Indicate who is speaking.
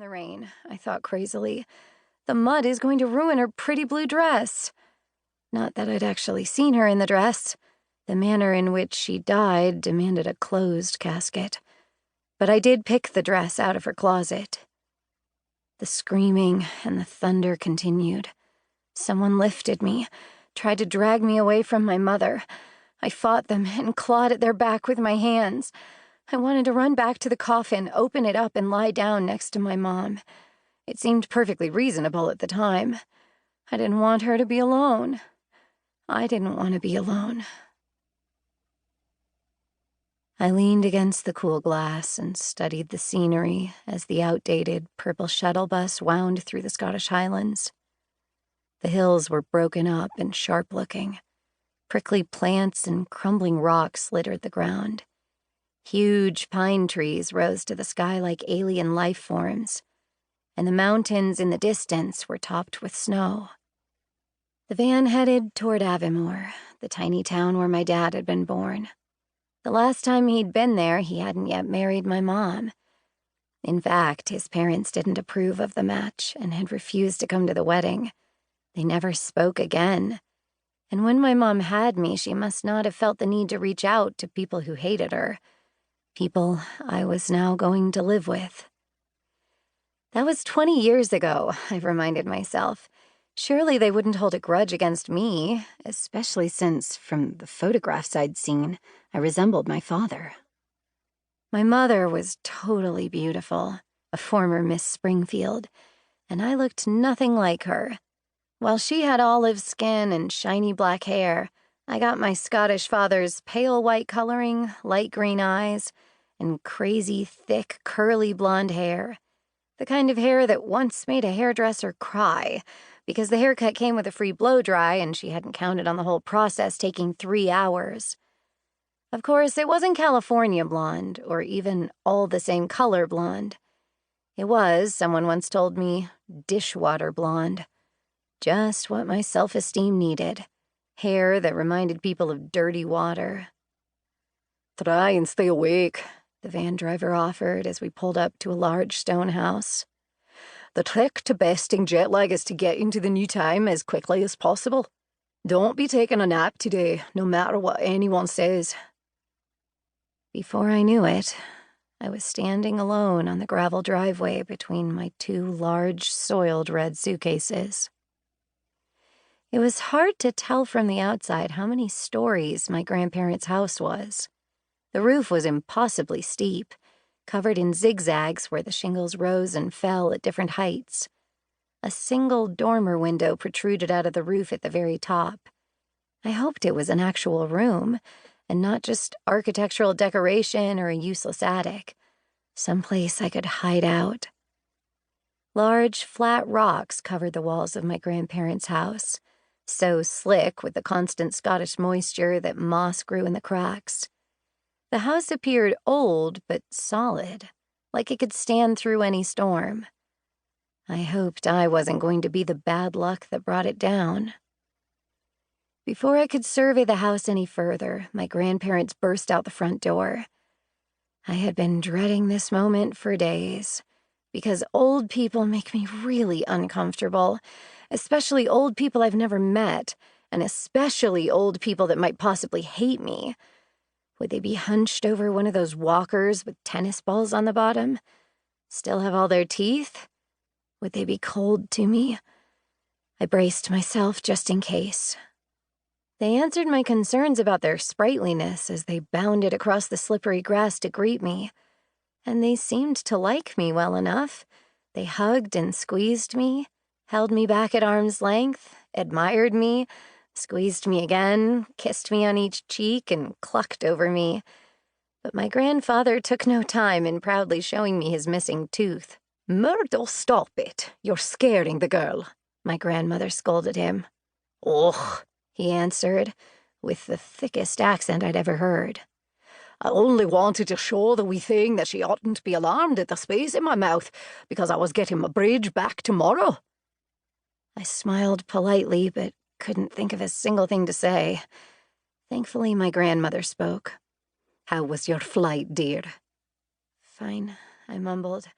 Speaker 1: the rain, I thought crazily. The mud is going to ruin her pretty blue dress. Not that I'd actually seen her in the dress. The manner in which she died demanded a closed casket. But I did pick the dress out of her closet. The screaming and the thunder continued. Someone lifted me, tried to drag me away from my mother. I fought them and clawed at their back with my hands. I wanted to run back to the coffin, open it up, and lie down next to my mom. It seemed perfectly reasonable at the time. I didn't want her to be alone. I didn't want to be alone. I leaned against the cool glass and studied the scenery as the outdated purple shuttle bus wound through the Scottish Highlands. The hills were broken up and sharp-looking. Prickly plants and crumbling rocks littered the ground. Huge pine trees rose to the sky like alien life forms, and the mountains in the distance were topped with snow. The van headed toward Avonmore, the tiny town where my dad had been born. The last time he'd been there, he hadn't yet married my mom. In fact, his parents didn't approve of the match and had refused to come to the wedding. They never spoke again. And when my mom had me, she must not have felt the need to reach out to people who hated her. People I was now going to live with. That was 20 years ago, I reminded myself. Surely they wouldn't hold a grudge against me, especially since, from the photographs I'd seen, I resembled my father. My mother was totally beautiful, a former Miss Springfield, and I looked nothing like her. While she had olive skin and shiny black hair, I got my Scottish father's pale white coloring, light green eyes, and crazy, thick, curly blonde hair. The kind of hair that once made a hairdresser cry, because the haircut came with a free blow-dry and she hadn't counted on the whole process taking 3 hours. Of course, it wasn't California blonde, or even all the same color blonde. It was, someone once told me, dishwater blonde. Just what my self-esteem needed. Hair that reminded people of dirty water. "Try and stay awake," the van driver offered as we pulled up to a large stone house. "The trick to besting jet lag is to get into the new time as quickly as possible. Don't be taking a nap today, no matter what anyone says." Before I knew it, I was standing alone on the gravel driveway between my 2 large, soiled red suitcases. It was hard to tell from the outside how many stories my grandparents' house was. The roof was impossibly steep, covered in zigzags where the shingles rose and fell at different heights. A single dormer window protruded out of the roof at the very top. I hoped it was an actual room, and not just architectural decoration or a useless attic. Someplace I could hide out. Large, flat rocks covered the walls of my grandparents' house, so slick with the constant Scottish moisture that moss grew in the cracks. The house appeared old but solid, like it could stand through any storm. I hoped I wasn't going to be the bad luck that brought it down. Before I could survey the house any further, my grandparents burst out the front door. I had been dreading this moment for days, because old people make me really uncomfortable, especially old people I've never met, and especially old people that might possibly hate me. Would they be hunched over one of those walkers with tennis balls on the bottom? Still have all their teeth? Would they be cold to me? I braced myself just in case. They answered my concerns about their sprightliness as they bounded across the slippery grass to greet me. And they seemed to like me well enough. They hugged and squeezed me, held me back at arm's length, admired me, squeezed me again, kissed me on each cheek, and clucked over me. But my grandfather took no time in proudly showing me his missing tooth. "Myrtle, stop it. You're scaring the girl," my grandmother scolded him. "Och," he answered, with the thickest accent I'd ever heard. "I only wanted to show the wee thing that she oughtn't to be alarmed at the space in my mouth, because I was getting my bridge back tomorrow." I smiled politely, but couldn't think of a single thing to say. Thankfully, my grandmother spoke. "How was your flight, dear?" "Fine," I mumbled.